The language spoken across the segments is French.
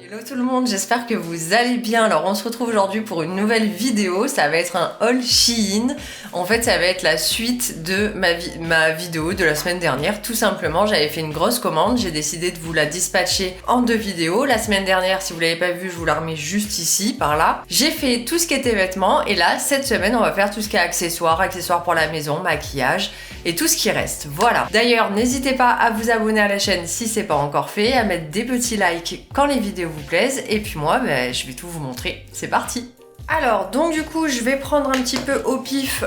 Hello tout le monde, j'espère que vous allez bien. Alors on se retrouve aujourd'hui pour une nouvelle vidéo, ça va être un haul Shein. En fait ça va être la suite de ma vidéo de la semaine dernière. Tout simplement, j'avais fait une grosse commande, j'ai décidé de vous la dispatcher en deux vidéos. La semaine dernière, si vous l'avez pas vu, je vous la remets juste ici, par là. J'ai fait tout ce qui était vêtements et là, cette semaine, on va faire tout ce qui est accessoires pour la maison, maquillage et tout ce qui reste. Voilà. D'ailleurs, n'hésitez pas à vous abonner à la chaîne si c'est pas encore fait, à mettre des petits likes quand les vidéos vous plaisent et puis moi je vais tout vous montrer, c'est parti. Alors donc du coup je vais prendre un petit peu au pif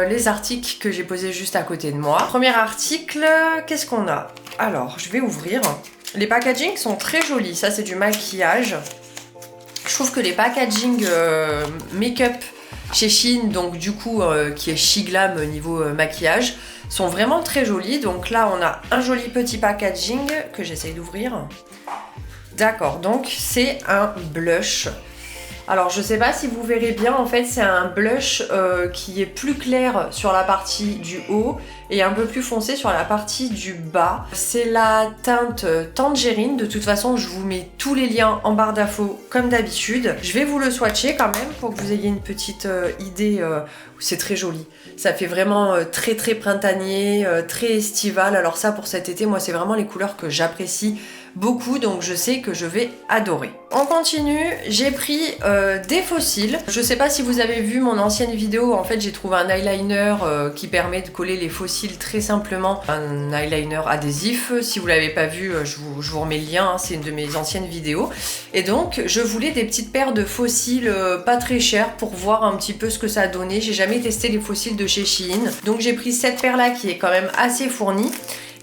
les articles que j'ai posés juste à côté de moi. Premier article, qu'est-ce qu'on a? Alors je vais ouvrir. Les packagings sont très jolis, ça c'est du maquillage. Je trouve que les packaging make-up chez Shein, donc du coup qui est Shiglam niveau maquillage, sont vraiment très jolis. Donc là on a un joli petit packaging que j'essaye d'ouvrir. D'accord, donc c'est un blush. Alors je sais pas si vous verrez bien, en fait c'est un blush qui est plus clair sur la partie du haut et un peu plus foncé sur la partie du bas. C'est la teinte Tangerine, de toute façon je vous mets tous les liens en barre d'infos comme d'habitude. Je vais vous le swatcher quand même pour que vous ayez une petite idée, c'est très joli. Ça fait vraiment très printanier, très estival. Alors ça pour cet été, moi c'est vraiment les couleurs que j'apprécie beaucoup, donc je sais que je vais adorer. On continue, j'ai pris des faux cils. Je sais pas si vous avez vu mon ancienne vidéo, en fait j'ai trouvé un eyeliner qui permet de coller les faux cils très simplement. Un eyeliner adhésif, si vous l'avez pas vu, je vous remets le lien, hein, c'est une de mes anciennes vidéos. Et donc je voulais des petites paires de faux cils pas très chères pour voir un petit peu ce que ça donnait. J'ai jamais testé les faux cils de chez Shein, donc j'ai pris cette paire là qui est quand même assez fournie.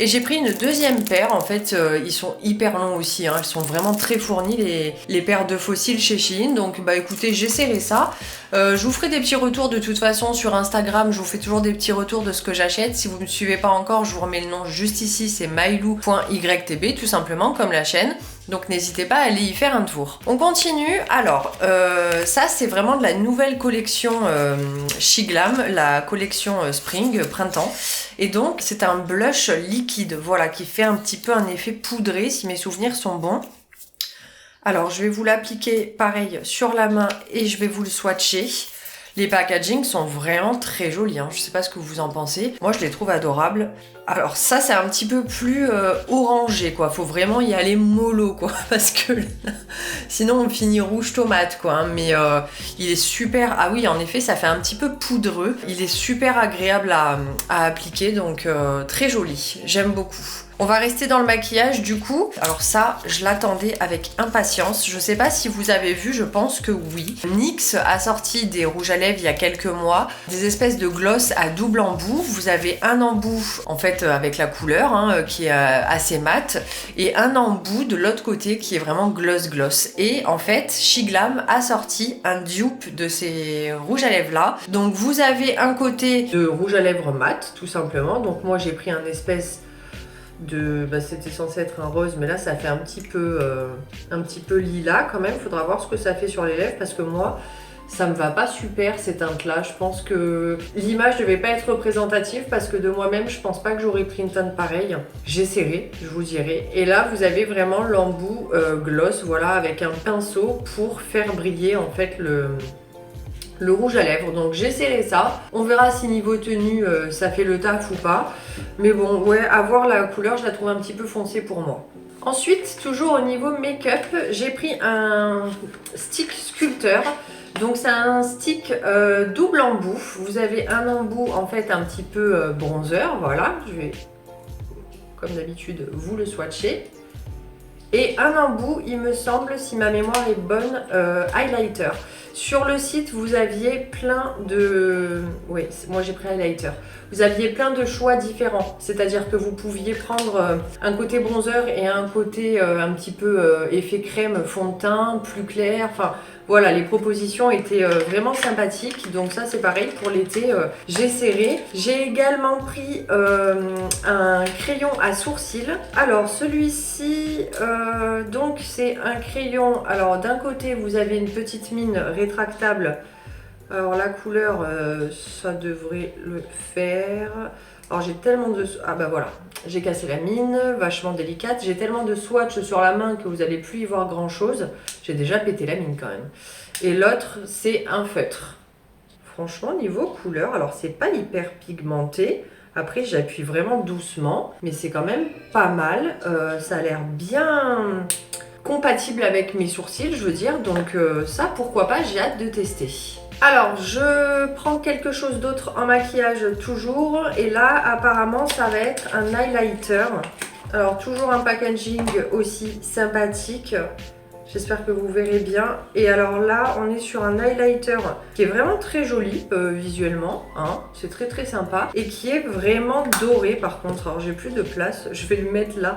Et j'ai pris une deuxième paire, en fait ils sont hyper longs aussi, hein. Elles sont vraiment très fournies les paires de faux cils chez Shein. Donc bah écoutez, j'essaierai ça. Je vous ferai des petits retours de toute façon sur Instagram, je vous fais toujours des petits retours de ce que j'achète. Si vous ne me suivez pas encore, je vous remets le nom juste ici, c'est mylou.ytb tout simplement comme la chaîne. Donc n'hésitez pas à aller y faire un tour. On continue, alors ça c'est vraiment de la nouvelle collection Shiglam, la collection Spring, printemps. Et donc c'est un blush liquide, voilà, qui fait un petit peu un effet poudré si mes souvenirs sont bons. Alors je vais vous l'appliquer pareil sur la main et je vais vous le swatcher. Les packagings sont vraiment très jolis, hein. Je sais pas ce que vous en pensez. Moi je les trouve adorables. Alors ça c'est un petit peu plus orangé quoi. Faut vraiment y aller mollo quoi. Parce que sinon on finit rouge tomate quoi. Hein. Mais il est super... Ah oui en effet ça fait un petit peu poudreux. Il est super agréable à appliquer. Donc très joli. J'aime beaucoup. On va rester dans le maquillage du coup. Alors ça, je l'attendais avec impatience. Je sais pas si vous avez vu, je pense que oui. NYX a sorti des rouges à lèvres il y a quelques mois. Des espèces de gloss à double embout. Vous avez un embout en fait avec la couleur hein, qui est assez mat. Et un embout de l'autre côté qui est vraiment gloss. Et en fait, Shiglam a sorti un dupe de ces rouges à lèvres là. Donc vous avez un côté de rouge à lèvres mat tout simplement. Donc moi j'ai pris un espèce de... Bah, c'était censé être un rose mais là ça fait un petit peu lilas quand même. Faudra voir ce que ça fait sur les lèvres parce que moi ça me va pas super ces teintes là. Je pense que l'image devait pas être représentative parce que de moi-même je pense pas que j'aurais pris une teinte pareille. J'essaierai, je vous dirai. Et là vous avez vraiment l'embout gloss, voilà, avec un pinceau pour faire briller en fait le rouge à lèvres. Donc j'essaierai ça. On verra si niveau tenue ça fait le taf ou pas. Mais bon, ouais, à voir la couleur, je la trouve un petit peu foncée pour moi. Ensuite, toujours au niveau make-up, j'ai pris un stick sculpteur. Donc c'est un stick double embout. Vous avez un embout en fait un petit peu bronzer, voilà. Je vais, comme d'habitude, vous le swatcher. Et un embout, il me semble, si ma mémoire est bonne, highlighter. Sur le site, vous aviez plein de... Oui, moi j'ai pris highlighter. Vous aviez plein de choix différents. C'est-à-dire que vous pouviez prendre un côté bronzer et un côté un petit peu effet crème fond de teint, plus clair. Enfin, voilà, les propositions étaient vraiment sympathiques. Donc ça, c'est pareil pour l'été. J'essaierai. J'ai également pris un crayon à sourcils. Alors, celui-ci, donc c'est un crayon... Alors, d'un côté, vous avez une petite mine rétractable Alors la couleur, ça devrait le faire. Alors j'ai tellement de... Ah bah voilà, j'ai cassé la mine, vachement délicate. J'ai tellement de swatch sur la main que vous n'allez plus y voir grand chose. J'ai déjà pété la mine quand même. Et l'autre, c'est un feutre. Franchement, niveau couleur, alors c'est pas hyper pigmenté. Après, j'appuie vraiment doucement, mais c'est quand même pas mal. Ça a l'air bien compatible avec mes sourcils, je veux dire. Donc ça, pourquoi pas, j'ai hâte de tester. Alors, je prends quelque chose d'autre en maquillage toujours. Et là, apparemment, ça va être un highlighter. Alors, toujours un packaging aussi sympathique. J'espère que vous verrez bien. Et alors là, on est sur un highlighter qui est vraiment très joli visuellement. Hein. C'est très très sympa. Et qui est vraiment doré par contre. Alors, j'ai plus de place. Je vais le mettre là.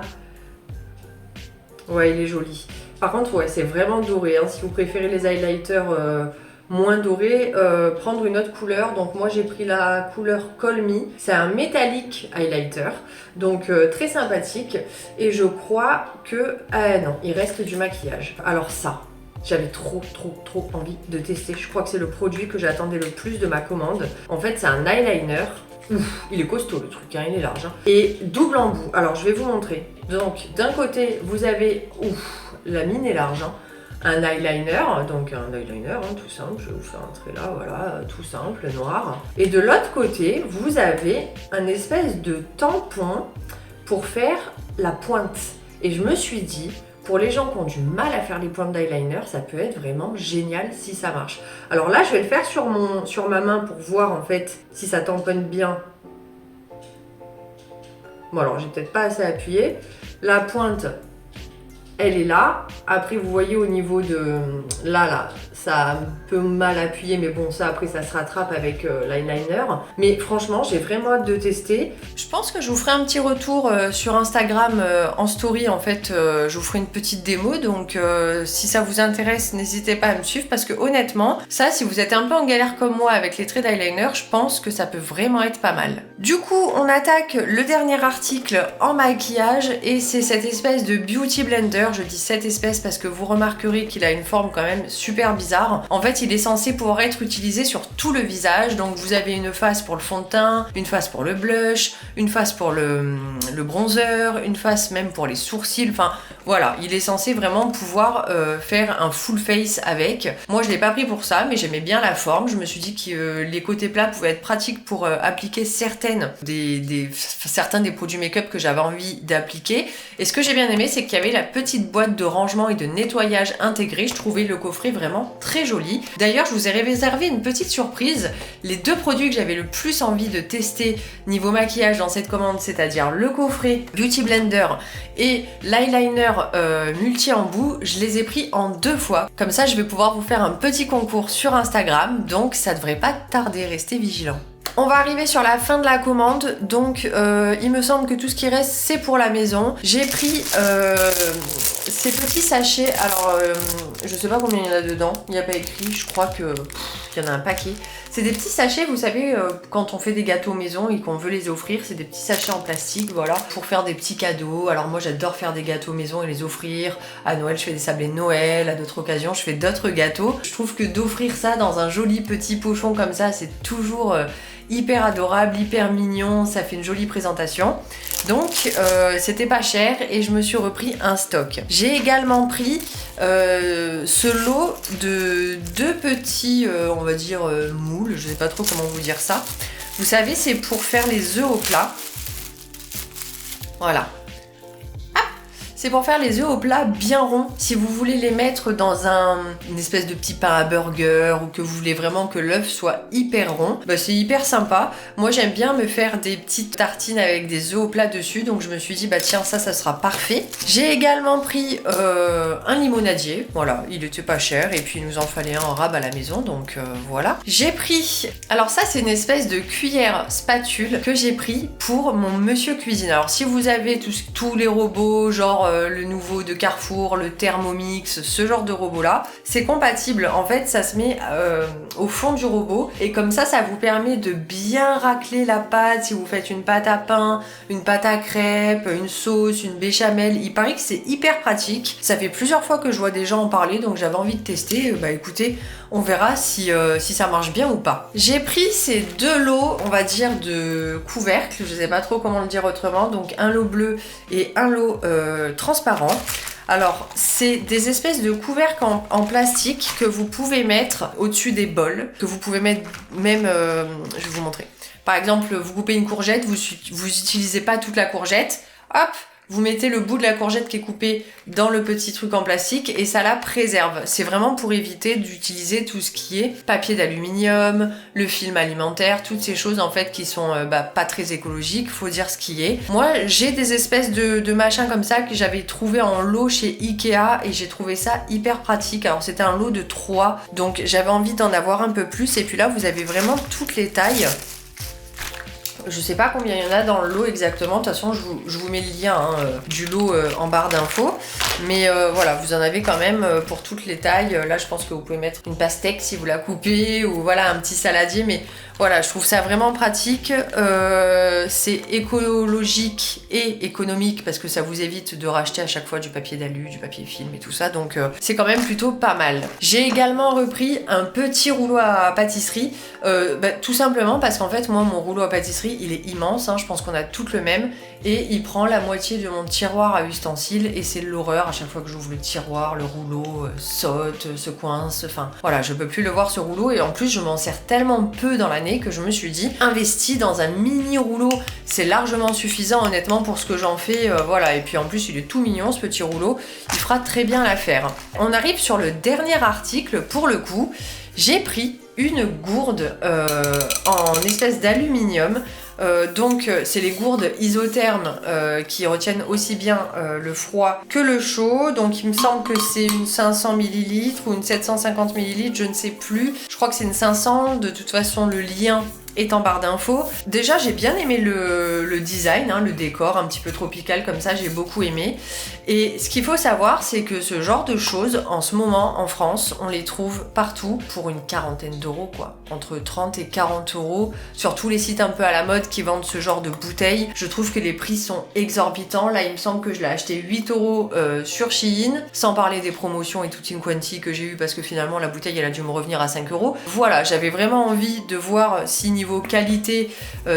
Ouais, il est joli. Par contre, ouais, c'est vraiment doré. Hein. Si vous préférez les highlighters moins dorés, prendre une autre couleur. Donc moi, j'ai pris la couleur Call Me. C'est un métallique highlighter. Donc très sympathique. Et je crois que... Ah non, il reste du maquillage. Alors ça, j'avais trop envie de tester. Je crois que c'est le produit que j'attendais le plus de ma commande. En fait, c'est un eyeliner. Ouf, il est costaud le truc, hein, il est large. Hein. Et double embout. Alors, je vais vous montrer. Donc, d'un côté, vous avez... Ouf, la mine est large. Hein. Un eyeliner, donc un eyeliner, hein, tout simple. Je vais vous faire un trait là, voilà, tout simple, noir. Et de l'autre côté, vous avez un espèce de tampon pour faire la pointe. Et je me suis dit... Pour les gens qui ont du mal à faire les pointes d'eyeliner, ça peut être vraiment génial si ça marche. Alors là, je vais le faire sur ma main pour voir en fait si ça tamponne bien. Bon alors, j'ai peut-être pas assez appuyé. La pointe, elle est là. Après, vous voyez au niveau de... Là, ça a un peu mal appuyé, mais bon, ça après, ça se rattrape avec l'eyeliner. Mais franchement, j'ai vraiment hâte de tester. Je pense que je vous ferai un petit retour sur Instagram en story. En fait, je vous ferai une petite démo. Donc, si ça vous intéresse, n'hésitez pas à me suivre. Parce que honnêtement, ça, si vous êtes un peu en galère comme moi avec les traits d'eyeliner, je pense que ça peut vraiment être pas mal. Du coup, on attaque le dernier article en maquillage. Et c'est cette espèce de Beauty Blender. Je dis cette espèce parce que vous remarquerez qu'il a une forme quand même super bizarre. En fait, il est censé pouvoir être utilisé sur tout le visage. Donc vous avez une face pour le fond de teint, une face pour le blush, une face pour le bronzer, une face même pour les sourcils. Enfin voilà, il est censé vraiment pouvoir faire un full face avec. Moi je l'ai pas pris pour ça, mais j'aimais bien la forme. Je me suis dit que les côtés plats pouvaient être pratiques pour appliquer certains des produits make-up que j'avais envie d'appliquer. Et ce que j'ai bien aimé, c'est qu'il y avait la petite boîte de rangement et de nettoyage intégrée. Je trouvais le coffret vraiment très joli. D'ailleurs, je vous ai réservé une petite surprise. Les deux produits que j'avais le plus envie de tester niveau maquillage dans cette commande, c'est-à-dire le coffret Beauty Blender et l'eyeliner multi-embout, je les ai pris en 2 fois. Comme ça, je vais pouvoir vous faire un petit concours sur Instagram. Donc, ça devrait pas tarder. Restez vigilants. On va arriver sur la fin de la commande, donc il me semble que tout ce qui reste c'est pour la maison. J'ai pris ces petits sachets, alors je sais pas combien il y en a dedans, il n'y a pas écrit, je crois que il y en a un paquet. C'est des petits sachets, vous savez, quand on fait des gâteaux maison et qu'on veut les offrir, c'est des petits sachets en plastique, voilà, pour faire des petits cadeaux. Alors moi j'adore faire des gâteaux maison et les offrir. À Noël, je fais des sablés de Noël, à d'autres occasions, je fais d'autres gâteaux. Je trouve que d'offrir ça dans un joli petit pochon comme ça, c'est toujours... hyper adorable, hyper mignon, ça fait une jolie présentation. Donc c'était pas cher et je me suis repris un stock. J'ai également pris ce lot de 2 petits, on va dire moules, je sais pas trop comment vous dire ça. Vous savez, c'est pour faire les œufs au plat. Voilà. C'est pour faire les œufs au plat bien ronds. Si vous voulez les mettre dans une espèce de petit pain à burger ou que vous voulez vraiment que l'œuf soit hyper rond, bah c'est hyper sympa. Moi j'aime bien me faire des petites tartines avec des œufs au plat dessus, donc je me suis dit bah tiens ça sera parfait. J'ai également pris un limonadier, voilà, il était pas cher et puis il nous en fallait un en rab à la maison, donc voilà. J'ai pris, alors ça c'est une espèce de cuillère spatule que j'ai pris pour mon monsieur cuisine. Alors si vous avez tous les robots genre le nouveau de Carrefour, le Thermomix, ce genre de robot là, c'est compatible. En fait, ça se met au fond du robot et comme ça vous permet de bien racler la pâte. Si vous faites une pâte à pain, une pâte à crêpes, une sauce, une béchamel, il paraît que c'est hyper pratique. Ça fait plusieurs fois que je vois des gens en parler, donc j'avais envie de tester. Bah écoutez, on verra si ça marche bien ou pas. J'ai pris ces deux lots, on va dire, de couvercles, je sais pas trop comment le dire autrement, donc un lot bleu et un lot transparent. Alors, c'est des espèces de couvercles en plastique que vous pouvez mettre au-dessus des bols, que vous pouvez mettre même, je vais vous montrer. Par exemple, vous coupez une courgette, vous utilisez pas toute la courgette, hop, vous mettez le bout de la courgette qui est coupé dans le petit truc en plastique et ça la préserve. C'est vraiment pour éviter d'utiliser tout ce qui est papier d'aluminium, le film alimentaire, toutes ces choses en fait qui sont pas très écologiques, faut dire ce qui est. Moi, j'ai des espèces de machins comme ça que j'avais trouvé en lot chez Ikea et j'ai trouvé ça hyper pratique. Alors c'était un lot de 3, donc j'avais envie d'en avoir un peu plus et puis là vous avez vraiment toutes les tailles. Je sais pas combien il y en a dans le lot exactement, de toute façon je vous mets le lien du lot en barre d'infos. Mais voilà, vous en avez quand même pour toutes les tailles. Là je pense que vous pouvez mettre une pastèque si vous la coupez ou voilà un petit saladier. Mais voilà, je trouve ça vraiment pratique. C'est écologique et économique parce que ça vous évite de racheter à chaque fois du papier d'alu, du papier film et tout ça. Donc c'est quand même plutôt pas mal. J'ai également repris un petit rouleau à pâtisserie. Tout simplement parce qu'en fait moi mon rouleau à pâtisserie il est immense, je pense qu'on a toutes le même et il prend la moitié de mon tiroir à ustensiles et c'est l'horreur. À chaque fois que j'ouvre le tiroir, le rouleau saute, se coince, enfin voilà, je peux plus le voir ce rouleau et en plus je m'en sers tellement peu dans l'année que je me suis dit, investi dans un mini rouleau, c'est largement suffisant honnêtement pour ce que j'en fais, voilà. Et puis en plus il est tout mignon ce petit rouleau, il fera très bien l'affaire. On arrive sur le dernier article pour le coup. J'ai pris une gourde en espèce d'aluminium. Donc c'est les gourdes isothermes qui retiennent aussi bien le froid que le chaud. Donc il me semble que c'est une 500 ml ou une 750 ml, je ne sais plus. Je crois que c'est une 500, de toute façon le lien est en barre d'infos. Déjà j'ai bien aimé le design, le décor un petit peu tropical comme ça, j'ai beaucoup aimé. Et ce qu'il faut savoir c'est que ce genre de choses en ce moment en France on les trouve partout pour une quarantaine d'euros quoi, entre 30 et 40 euros sur tous les sites un peu à la mode qui vendent ce genre de bouteilles. Je trouve que les prix sont exorbitants. Là il me semble que je l'ai acheté 8 euros sur Shein, sans parler des promotions et tutti quanti que j'ai eu parce que finalement la bouteille elle a dû me revenir à 5 euros. Voilà, j'avais vraiment envie de voir si niveau qualité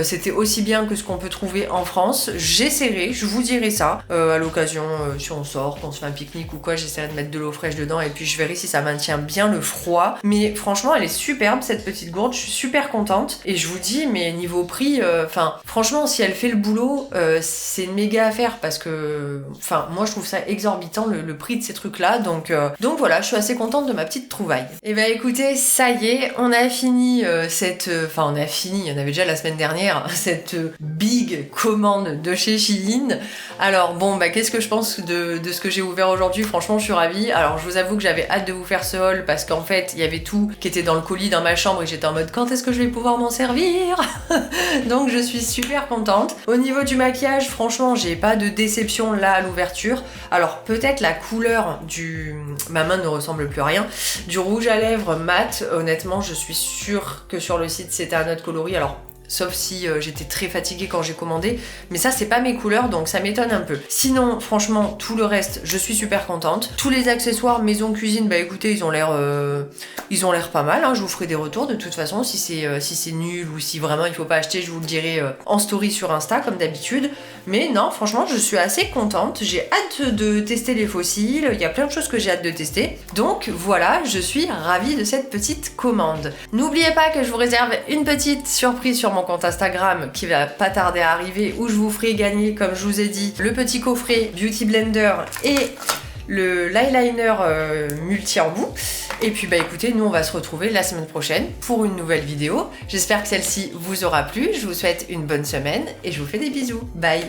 c'était aussi bien que ce qu'on peut trouver en France. J'essaierai, je vous dirai ça à l'occasion si on sort, quand on se fait un pique-nique ou quoi, j'essaierai de mettre de l'eau fraîche dedans et puis je verrai si ça maintient bien le froid. Mais franchement elle est superbe cette petite gourde, je suis super contente et je vous dis mais niveau prix, franchement si elle fait le boulot c'est une méga affaire parce que moi je trouve ça exorbitant le prix de ces trucs là, donc voilà, je suis assez contente de ma petite trouvaille. Et bah écoutez, ça y est, on a fini on a fini, il y en avait déjà la semaine dernière, cette big commande de chez Shein. Alors bon, qu'est-ce que je pense de ce que j'ai ouvert aujourd'hui? Franchement, je suis ravie. Alors je vous avoue que j'avais hâte de vous faire ce haul parce qu'en fait, il y avait tout qui était dans le colis dans ma chambre et j'étais en mode quand est-ce que je vais pouvoir m'en servir? Donc je suis super contente. Au niveau du maquillage, franchement, j'ai pas de déception là à l'ouverture. Alors peut-être la couleur ma main ne ressemble plus à rien, du rouge à lèvres mat, honnêtement, je suis sûre que sur le site c'était un autre coloris, alors sauf si j'étais très fatiguée quand j'ai commandé, mais ça c'est pas mes couleurs donc ça m'étonne un peu. Sinon franchement tout le reste je suis super contente. Tous les accessoires maison cuisine, écoutez ils ont l'air pas mal, je vous ferai des retours de toute façon si c'est nul ou si vraiment il faut pas acheter, je vous le dirai en story sur Insta comme d'habitude. Mais non franchement je suis assez contente, j'ai hâte de tester les fossiles, il y a plein de choses que j'ai hâte de tester. Donc voilà, je suis ravie de cette petite commande. N'oubliez pas que je vous réserve une petite surprise sur mon compte Instagram qui va pas tarder à arriver où je vous ferai gagner, comme je vous ai dit, le petit coffret Beauty Blender et l'eyeliner multi-embout. Et puis écoutez, nous on va se retrouver la semaine prochaine pour une nouvelle vidéo. J'espère que celle-ci vous aura plu, je vous souhaite une bonne semaine et je vous fais des bisous. Bye!